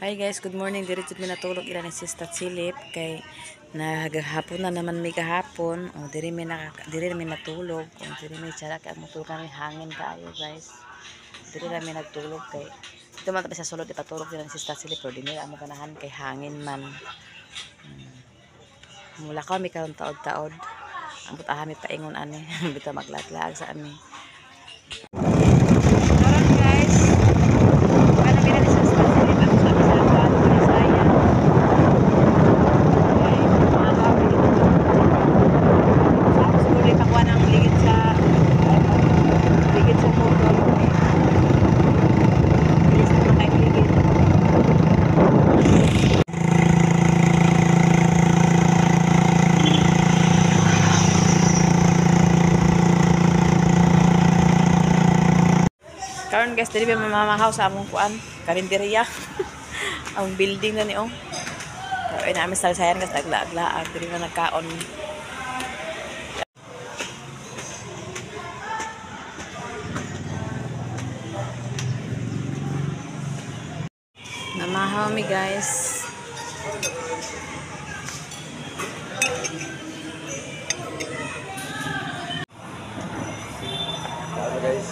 Hi guys, good morning. Diretso mi natulog ila ni Sister Silip kay naghapon na naman may kahapon. O diri mi matulog. O diri mi tsara kay matulog kami hangin kaayo guys. Diri mi nagtulog kay dito man tabi sa sulod ipatulog nila ni Sister Silip pero dinhi amo ganahan kay hangin man. Mula kami karon taod-taod. Ang buta mi paingon ani bitaw maglatlag sa ami. Karon guys, wala mi ni Sister Silip ang sabi sa karon guys, dili ba mamamahaw sa among kuan, karinderya. Ang building na ni oh. Ay namin sa sayan guys, naglaag-laag, dili na nagkaon. Namahaw mi guys. Halo guys.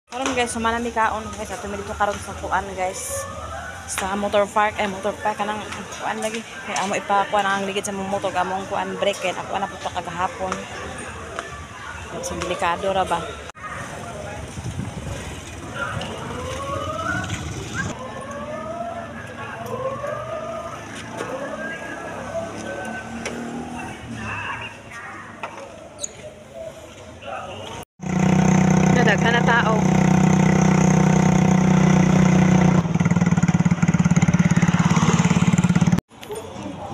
Karon guys, sumana mi kaon guys, ato mi dito karon sa kuan guys. Sa motor park kanang kuan lagi. Kay amo ipakuan ang ligid sa motor among kuan brake kay ako na puto kagahapon. So delikado ra ba? Nadaghan na tao.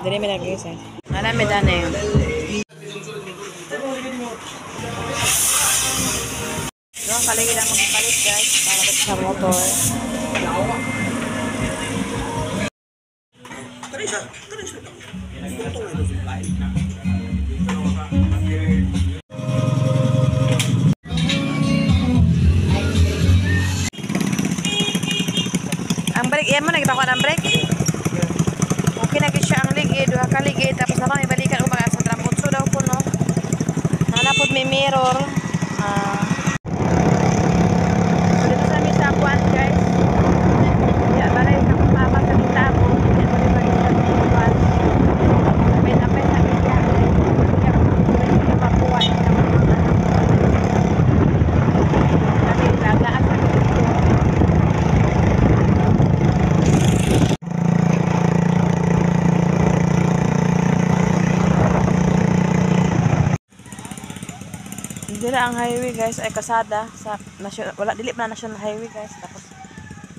Dili mi lagi guys. Ana mi dane. Yung kaligid ang magpalit guys para sa motor. Ang brake, yan mo nagpakuha ng brake. Okay na siya ang ligid, duha ka ligid tapos na kami balikan umaga sa tramputso daw po no. Nanapod may mirror. So dito sa misa kuan guys. Ya balay sa papa sa bitabo. Yan mo din sa kuan. Tapay sa media. Ya pakuha na mga kami lagaan sa dira ang highway guys ay kasada sa national, wala dili pa na national highway guys, tapos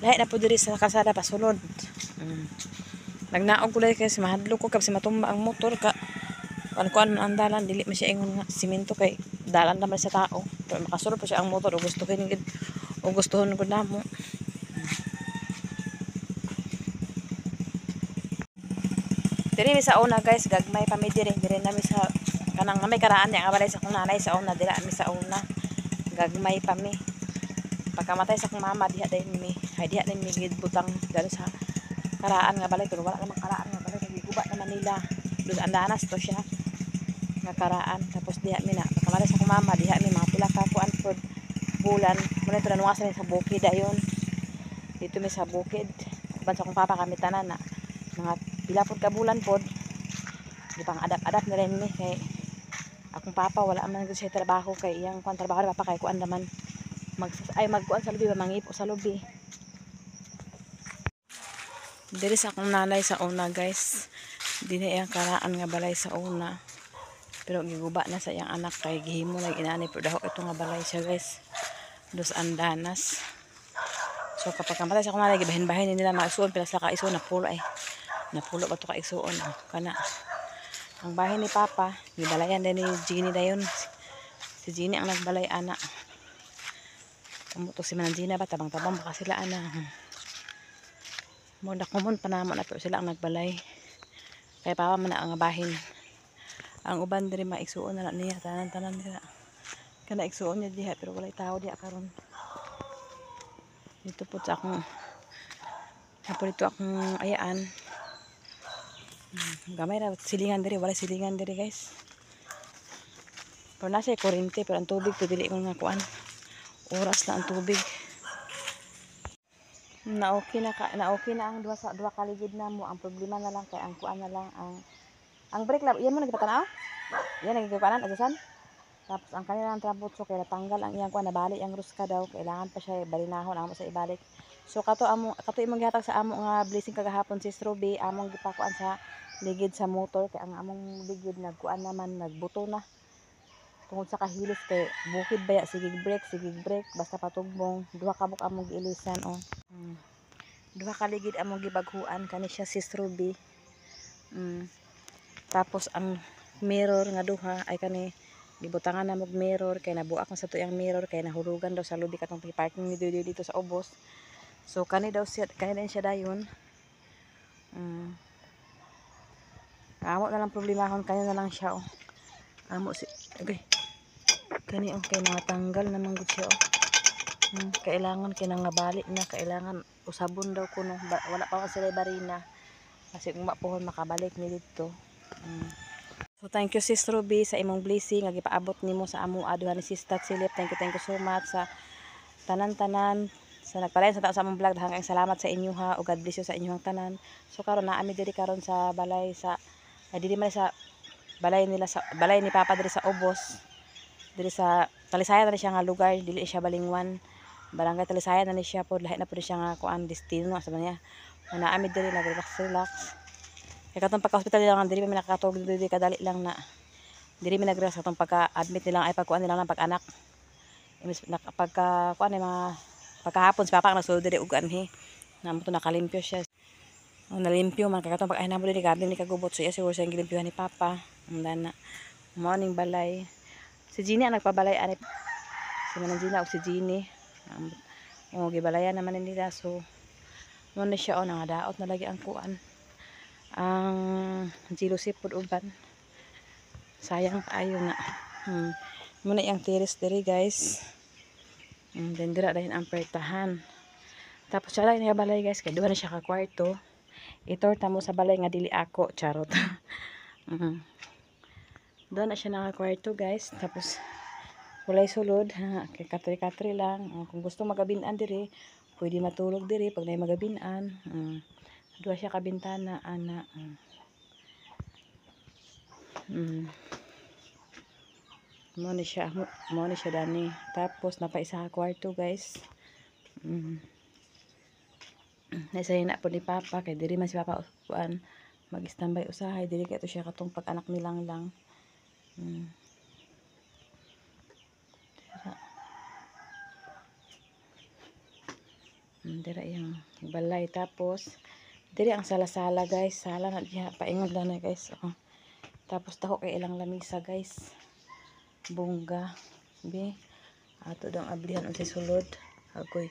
lahi na po diri sa kasada pasulod. Nagnaog ko guys, mahadlo ko kasi matumba ang motor ka kuan ang dalan, dili man siya ingon nga simento kay dalan naman sa tao pero makasulod pa siya ang motor o gustuhin gud namo. Diri mi sa una guys, gagmay pa mi diri nami sa kanang may karaan niya kabalay sa kong nanay sa una, dira mi sa una gagmay pa mi pagkamatay sa kong mama diha din mi gid butang dali sa karaan nga balay pero wala namang karaan nga balay nagiguba naman nila. dos andanas to siya nga karaan. Tapos diha mi na kamala sa akong mama, diha mi mga pila ka kuan pod bulan muna ito nanuwasan sa bukid ayon. Dito mi sa bukid uban sa akong papa kami tanan na mga pila pod ka bulan pod di pang adap-adap na rin mi kay akong papa wala man gud siya trabaho kay iyang kuan trabaho ni papa kay kuan naman magkuan sa lubi mangipo sa lubi. Diri sa akong nanay sa una guys, dili iyang karaan nga balay sa una. Pero giguba na sa iyang anak kay gihimo na inani pero daho ito nga balay siya guys. Dos andanas. So kapag kamatay sa akong nanay gibahin-bahin nila mga isuon pila sa kaisuon napulo ba to ka isuon kana. Ang bahay ni papa gibalayan din ni Jeannie dayon. Si Jeannie ang nagbalay ana. Kamuto si Manangina ba tabang-tabang baka sila ana. Mo na common pa namo na pero sila ang nagbalay. Kay papa man ang bahin. Ang uban diri maigsuon na niya tanan-tanan nila. Kana igsuon niya diha pero walay tao diha karon. Dito po sa akong napunito akong ayaan. Gamay ra silingan diri walay silingan diri guys. Pero nasa kuryente pero ang tubig to dili ko nga kuan. Oras na ang tubig. Na okay na ang duha kaligid na mo. Ang problema na lang kay ang kuan na lang ang brake lang iyan mo nagpatanaw. Yan nagikuanan adjasan. Tapos ang kanilang trabutso kay natanggal ang iyang kuan nabali ang ruska daw kailangan pa siya balinahon amo sa ibalik. So kato imong gihatag sa amo nga blessing kagahapon si Strobe among gipakuan sa ligid sa motor kay ang among ligid nagkuan naman nagbuto na. Tungod sa kahilis kay bukid baya sige brake basta patugbong duha ka buk among giilisan Duha ka ligid among gibaghuan kani siya si Strobe. Tapos ang mirror nga duha ay kani gibutangan na mog mirror kay nabuak na sa tuyang mirror kay nahulugan daw sa lubi katong parking ni dito sa ubos. So kani din siya dayon. Amo na lang problemahon kani na lang siya Amo si okay. Kani kay natanggal naman gud siya Kailangan kinangabali na kailangan usabon daw kuno wala pa man sila barina. Kasi kung mapuhon makabalik ni dito. So thank you Sis Ruby sa imong blessing nga gipaabot nimo sa amo aduha ni Sis Tat Silip. Thank you so much sa tanan-tanan sa nagpalayan sa sa among vlog. Daghang salamat sa inyo ha ug God bless you sa inyong tanan. So karon naami diri karon sa balay sa diri man sa balay nila sa balay ni Papa diri sa Ubos. Diri sa Talisayan na siya nga lugar, dili siya Balingwan. Barangay Talisayan na ni siya pod lahi na pod siya nga kuan destino sa niya. Naami diri nag-relax. Kaya katong pagka-hospital nila diri mi nakatulog diri kadali lang na. Diri mi nag-relax katong pagka-admit nila ay pagkuan nila ng pag-anak. Imbis pagka kuan ay mga pagkahapon si Papa ang nagsulod diri ug anhi. Namo to nakalimpyo siya. Nalimpyo man kay katong pag ahinamo diri garden ni kagubot so iya siguro siya gilimpyohan ni Papa. Ang morning balay. Si Jeannie ang nagpabalay ani si Manangina ug si Jeannie. Gibalayan naman nila so mo na siya nangadaot na lagi ang kuan. Ang jealousy pod uban. Sayang kaayo na. Muna yang terrace diri guys. Then dira dahin ang pertahan. Tapos siya lang nga balay guys kay duha na siya ka kwarto. Itor ta mo sa balay nga dili ako charot. Doon na siya naka-kwarto guys. Tapos walay sulod. Kay katri-katri lang. Kung gusto magabinan diri, pwede matulog diri pag may magabinan. Dua siya kabintana ana. Mo ni siya dani. Tapos napaisa ka kwarto guys. Naisay na po ni Papa kay diri man si Papa kuan mag-standby usahay diri kay to siya katong pag-anak nilang lang. Dira yung balay tapos diri ang sala-sala guys. Sala na diha paingon lang na guys. Tapos taho kay ilang lamisa guys. Bongga. Bi ato dong ablihan unsay sulod. Agoy.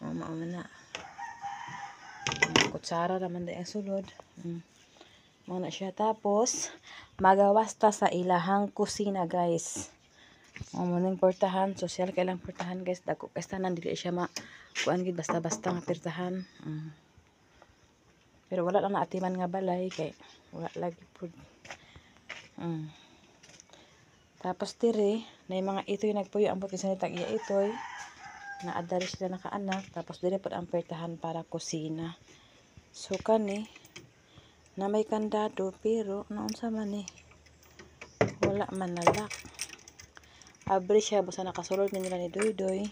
Mao na. Kutsara naman day ang sulod. Mao na siya tapos magawas ta sa ilahang kusina guys. Muning portahan, social kay lang portahan guys. Dako kay tanan dili siya kuan gid basta-basta nga portahan. Pero wala lang naatiman nga balay kay wala lagi pud. Tapos diri na yung mga itoy nagpuyo ang buti sa nitag iya itoy. Naadari sila nakaanak. Tapos diri pud ang pertahan para kusina. So kani na may kandado pero naunsa man ni wala man nalak. Abri siya basta nakasulod nila ni Doydoy.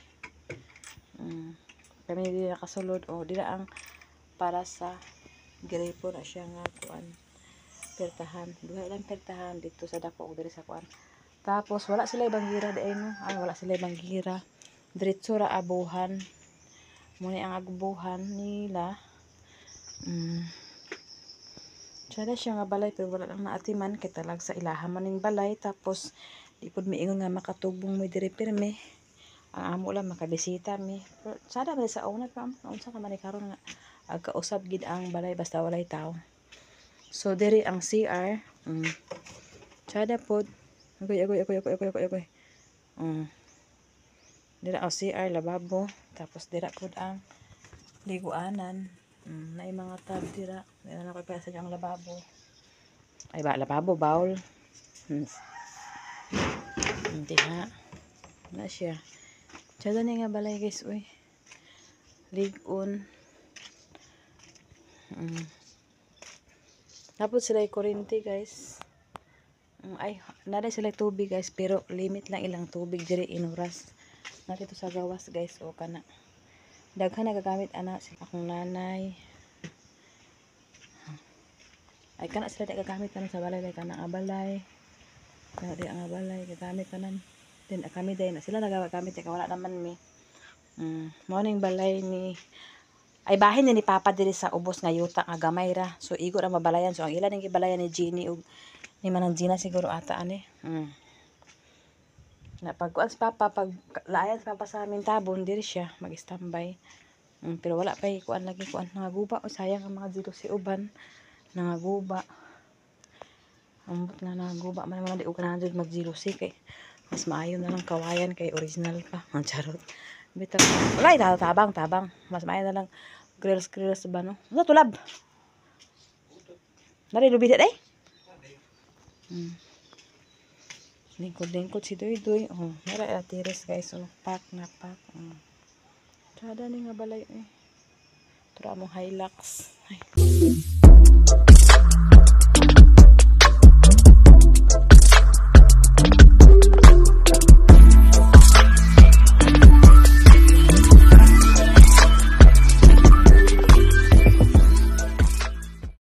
Kami dili nakasulod o dila ang para sa gripo na siya nga kuan pertahan. Duha lang pertahan dito sa dako o diri sa kuan. Tapos wala sila ibang gira di ay no. Wala sila ibang gira. Diretso ra abuhan. Muna ang agubuhan nila. Sada siya nga balay pero wala lang naatiman kay talag sa ilaha man ning balay. Tapos di pud miingon nga makatubong mo diri pirme. Ang amo lang makabisita mi. Pero sada ba sa una pa unsa ka man karon nga agkausab gid ang balay basta walay tao. So diri ang CR. Sada pod. Agoy. Dira ang CR lababo. Tapos dira pod ang liguanan. Naay mga tab dira. Dira na ko pa sa ang lababo. Ay ba lababo bowl. Diha. Na siya. Sada ni nga balay guys uy. Ligon. Tapos sila kuryente guys. Ay, nada sila tubig guys, pero limit lang ilang tubig diri inuras. Nakito sa gawas guys, o kana. Daghan nagagamit ana si akong nanay. Ay kana sila nagagamit tanan sa balay kana ang balay. Kana di ang balay gagamit tanan. Then kami day na sila nagagamit kay wala naman mi. Morning balay ni ay bahin ni Papa diri sa ubos nga yuta nga gamay ra. So igo ra mabalayan. So ang ila ning gibalayan ni Jenny ug ni manang Gina siguro ata ani. Na pagkuan si Papa pag layan si Papa sa amin tabon diri siya mag-standby. Pero wala pa kuan lagi kuan nangaguba o sayang ang mga dito si uban nangaguba. Ambot nga nangaguba man di og ganahan jud mag-GC kay mas maayo na lang kawayan kay original pa. Ang charot. Bitaw. Wala tabang. Mas maayo na lang grills ba no? Ano tulab? Dari lubi day? Lingkod si Doydoy. Nara atiris guys. Pack. Sada ni nga balay eh. Tura mong Hilux. Ay.